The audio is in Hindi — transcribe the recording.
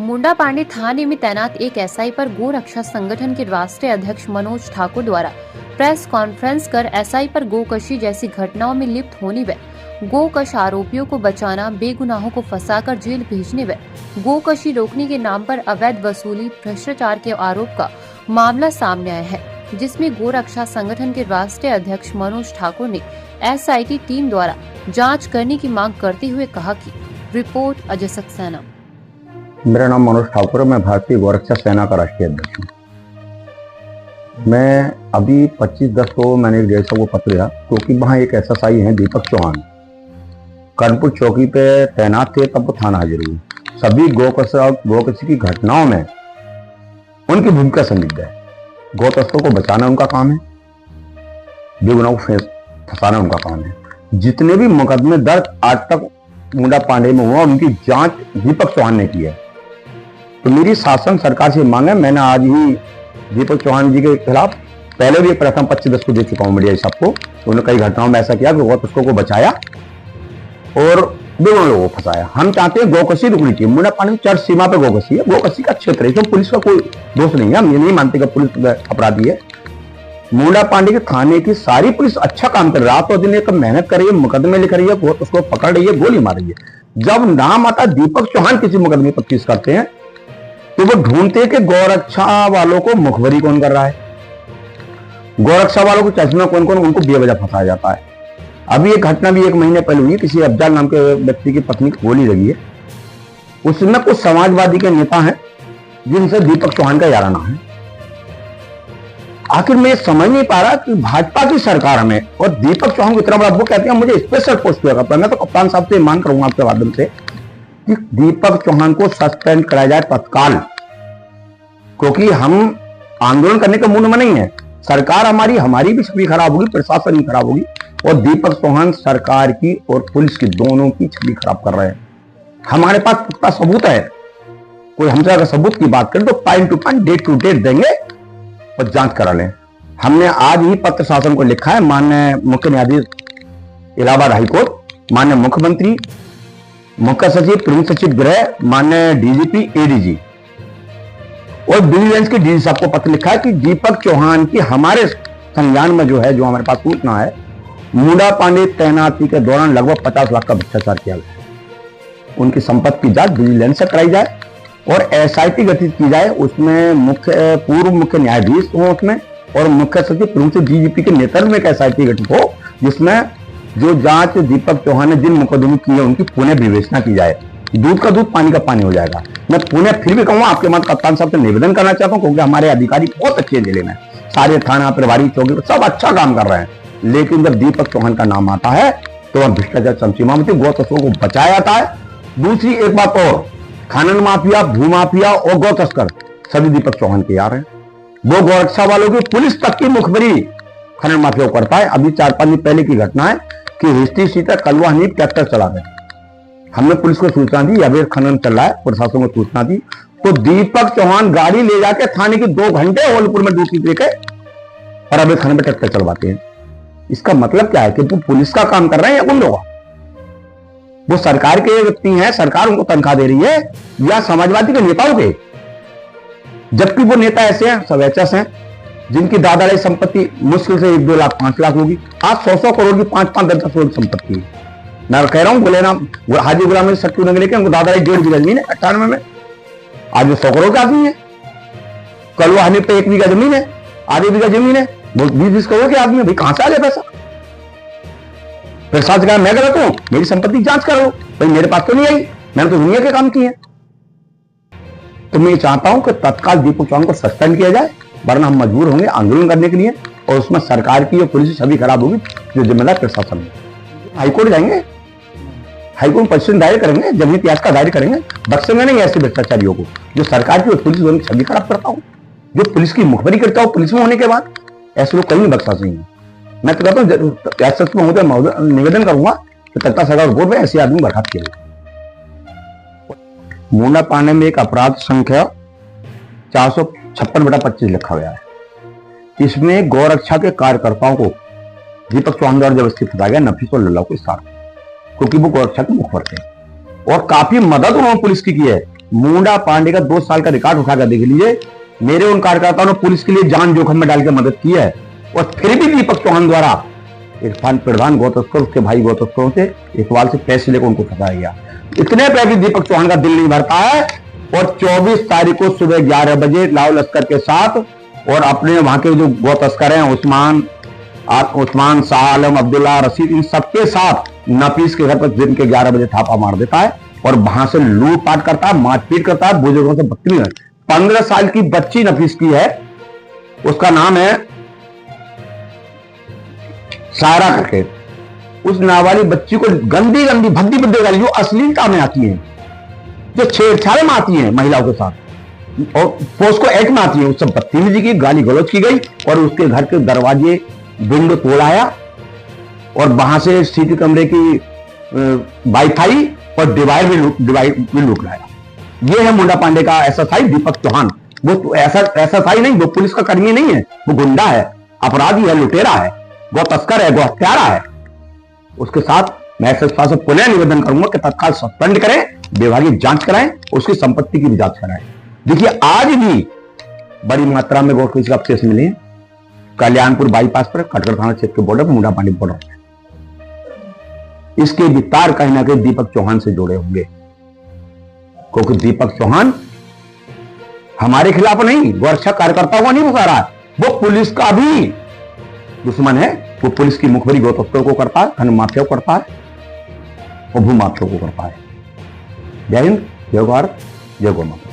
मुंडा पांडे थाने में तैनात एक एसआई पर गो रक्षा संगठन के राष्ट्रीय अध्यक्ष मनोज ठाकुर द्वारा प्रेस कॉन्फ्रेंस कर एसआई पर गोकशी जैसी घटनाओं में लिप्त होने व गोकश आरोपियों को बचाना, बेगुनाहों को फंसाकर जेल भेजने व गोकशी रोकने के नाम पर अवैध वसूली, भ्रष्टाचार के आरोप का मामला सामने आया है, जिसमें गो रक्षा संगठन के राष्ट्रीय अध्यक्ष मनोज ठाकुर ने एसआईटी टीम द्वारा जाँच करने की मांग करते हुए कहा कि रिपोर्ट अजय सक्सेना। मेरा नाम मनोज ठाकुर है। मैं भारतीय गोरक्षा सेना का राष्ट्रीय अध्यक्ष हूँ। मैं अभी 25/10 को मैंने एक DSO को पत्र दिया, क्योंकि वहाँ एक SSI हैं दीपक चौहान, कानपुर चौकी पे तैनात थे, तब वो थाना हाजिर हुए। सभी गोकशी की घटनाओं में उनकी भूमिका संदिग्ध है। गौतस्तों को बचाना उनका काम है, बेगुनाहों को फंसाना उनका काम है। जितने भी मुकदमे दर्ज आज तक मुंडा पांडे में हुआ, उनकी जांच दीपक चौहान ने की है। तो मेरी शासन सरकार से मांग है, मैंने आज ही दीपक चौहान जी के खिलाफ पहले भी प्रथम 25/10 को दे चुका हूं मीडिया सबको। उन्होंने कई घटनाओं में ऐसा किया कि गौतस्तों को बचाया और बेगुनाह लोगों को फंसाया। हम चाहते हैं गोकशी रुकनी चाहिए। मुंडा पांडे चर्च सीमा पे गोकशी है, गोकशी का क्षेत्र है, इसमें पुलिस का कोई दोष नहीं है। हम ये नहीं मानते कि पुलिस अपराधी है। मुंडा पांडे के थाने की सारी पुलिस अच्छा काम कर रही है, रात और दिन एक मेहनत कर रही है, मुकदमे लिख रही है, उसको पकड़ रही है, गोली मार रही है। जब नाम आता दीपक चौहान किसी मुकदमे पर केस करते हैं, तो वो ढूंढते हैं कि गौरक्षा वालों को मुखबरी कौन कर रहा है, गौरक्षा वालों को चश्मा कौन कौन, उनको बेवजह फंसाया जाता है। अभी एक घटना भी 1 महीने पहले हुई, किसी अफजल नाम के व्यक्ति की पत्नी को गोली लगी है। उसमें कुछ समाजवादी के नेता हैं जिनसे दीपक चौहान का याराना है। आखिर मैं समझ नहीं पा रहा कि भाजपा की सरकार में और दीपक चौहान को इतना बड़ा, वो कहते हैं मुझे स्पेशल पोस्ट दिया गया। मैं तो कप्तान साहब से मांग करूंगा आपके माध्यम से कि दीपक चौहान को सस्पेंड कराया जाए तत्काल, क्योंकि हम आंदोलन करने के मूड में नहीं है। सरकार हमारी भी छवि खराब होगी, प्रशासन भी खराब होगी, और दीपक चौहान सरकार की और पुलिस की दोनों की छवि खराब कर रहे हैं। हमारे पास पुख्ता सबूत है। कोई हमसे अगर सबूत की बात करें तो point to point, date to date देंगे और जांच करा लें। हमने आज ही पत्र शासन को लिखा है। माननीय मुख्य न्यायाधीश इलाहाबाद हाईकोर्ट, माननीय मुख्यमंत्री, मुख्य सचिव, प्रमुख सचिव गृह, माननीय DGP, ADG और विजिलेंस के DG साहब को पत्र लिखा है कि दीपक चौहान की हमारे संज्ञान में जो है, जो हमारे पास सूचना है, मुंडा पांडे तैनाती के दौरान लगभग 50 लाख का भ्रष्टाचार किया गया। उनकी संपत्ति की जांच विजिलेंस से कराई जाए और SIT गठित की जाए। उसमें पूर्व मुख्य न्यायाधीश हो उसमें, और मुख्य सचिव, प्रमुख सचिव, DGP के नेतृत्व में एक SIT गठित हो, जिसमें जो जांच दीपक चौहान ने जिन मुकदमे किए उनकी पुनः विवेचना की जाए। दूध का दूध, पानी का पानी हो जाएगा। मैं पुनः फिर भी कहूंगा, आपके मात्र कप्तान साहब से निवेदन करना चाहता हूं, क्योंकि हमारे अधिकारी बहुत अच्छे जिले में, सारे थाना, प्रभारी, चौकी सब अच्छा काम कर रहे हैं, लेकिन जब दीपक चौहान का नाम आता है तो वह भ्रष्टाचार चमचमा में गौतस्तों को बचाया जाता है। दूसरी एक बात और, खनन माफिया, भू माफिया और गौ तस्कर सभी दीपक चौहान के यार हैं। वो गौरक्षा वालों की पुलिस तक की मुखबरी खनन माफिया को करता है। अभी 4-5 दिन पहले की घटना है कि हिस्ट्री सीटर कलवा हनीफ ट्रैक्टर चला गए। हमने पुलिस को सूचना दी, अवैध खनन चल रहा है, प्रशासन को सूचना दी, तो दीपक चौहान गाड़ी ले जाके थाने की 2 घंटे होलपुर में ड्यूटी देके और अवैध खनन में ट्रैक्टर चलवाते हैं। इसका मतलब क्या है कि वो पुलिस का काम कर रहे हैं या गुंडों का? वो सरकार के व्यक्ति हैं, सरकार उनको तनख्वाह दे रही है, या समाजवादी के नेताओं के? जबकि वो नेता ऐसे हैं, सब HS हैं, जिनकी दादाजी संपत्ति मुश्किल से 1-2 लाख 5 लाख होगी। आज 100 करोड़ की, 5-10 करोड़ की संपत्ति है। मैं कह रहा हूं, बोले ना हाजी गुलाम अली सट्टू नगर लेके उनको दादाजी 1.5 बीघा जमीन है 98 में। आज वो 100 करोड़ का आदमी है। कलवा हनीफ पे 1 बीघा जमीन है, आधी बीघा जमीन है, 20-20 करोड़ के आदमी है। भाई कहां से आ गया पैसा? प्रशासन का मैं गलत हूं, मेरी संपत्ति जांच करो। भाई मेरे पास तो नहीं आई, मैंने तो दुनिया के काम किए। तो मैं चाहता हूं कि तत्काल दीपक चौहान को सस्पेंड किया जाए, वरना हम मजबूर होंगे आंदोलन करने के लिए, और उसमें सरकार की और पुलिस की छवि खराब होगी, जो जिम्मेदार प्रशासन है। हाईकोर्ट जाएंगे, हाईकोर्ट पटिशन दायर करेंगे, जनहित याचिका दायर करेंगे। बख्शेंगे नहीं ऐसे भ्रष्टाचारियों को, जो सरकार की और पुलिस दोनों की छवि खराब करता हूं, जो पुलिस की मुखबरी करता हूं पुलिस में होने के बाद। ऐसे लोग कहीं नहीं बख्शा नहीं है। मैं तो कहता हूं, निवेदन करूंगा कि तत्काल सरकार बोर्ड में ऐसे आदमी बर्खास्त किए। मुंडा पांडे में एक अपराध संख्या 456/25 लिखा गया है। इसमें गौरक्षा के कार्यकर्ताओं को दीपक चौहान द्वारा जबरदस्ती फंसाया गया, नफीस और लल्ला को साथ, क्योंकि वो गौरक्षा के मुखबर थे और काफी मदद उन्होंने पुलिस की है। मुंडा पांडे का 2 साल का रिकॉर्ड उठाकर देख लीजिए। मेरे उन कार्यकर्ताओं ने पुलिस के लिए जान जोखिम में डाल के मदद की है, और फिर भी दीपक चौहान द्वारा इरफान प्रधान गौ तस्कर, उसके भाई गौ तस्करों से इकबाल से पैसे लेकर उनको फंसाया गया। इतने पे भी दीपक चौहान का दिल नहीं भरता है, और 24 तारीख को सुबह 11 बजे लाओ लश्कर के साथ और अपने वहां के जो गौ तस्कर हैं उस्मान, शाह आलम, अब्दुल्ला, रशीद, इन सबके साथ नफीस के घर पर दिन के 11 बजे छापा मार देता है और वहां से लूटपाट करता है, मारपीट करता है, बुजुर्गों से बदतमीजी है। 15 साल की बच्ची नफीस की है, उसका नाम है सारा करके। उस नाबालिग बच्ची को गंदी गंदी भद्दी भद्दी गाली जो अश्लीलता में आती है, जो छेड़छाड़ में आती है महिलाओं के साथ और पोस्को एक्ट में आती है, उस सब बदतमीजी की, गाली गलौज की गई और उसके घर के दरवाजे विंडो तोड़ाया और वहां से सीटी कमरे की वाईफाई और डिवाइड भी लूट लाया। ये है मुंडा पांडे का एसएसआई दीपक चौहान। वो तो एसएसआई नहीं, वो पुलिस का कर्मी नहीं है, वो गुंडा है, अपराधी है, लुटेरा है, गौ तस्कर है, गौ हत्यारा है। उसके साथ मैं एसएसआई से पुनः निवेदन करूंगा कि तत्काल सस्पेंड करें, विभागीय जांच कराएं, उसकी संपत्ति की भी जांच कराएं। देखिए आज भी बड़ी मात्रा में गौ कृषि अवशेष मिले हैं कल्याणपुर बाईपास पर, कटघर थाना क्षेत्र के बॉर्डर पर, मुंडा पांडे बॉर्डर। इसके भी तार कहीं ना कहीं दीपक चौहान से जुड़े होंगे, क्योंकि दीपक चौहान हमारे खिलाफ नहीं, गौरक्षा कार्यकर्ताओं को नहीं फंसा रहा है, वो पुलिस का भी दुश्मन है। वो पुलिस की मुखबिरी गौ तस्करों को करता है, खनन माफिया को करता है और भू माफिया को करता है। जय हिंद, जय भारत, जय गौ माता।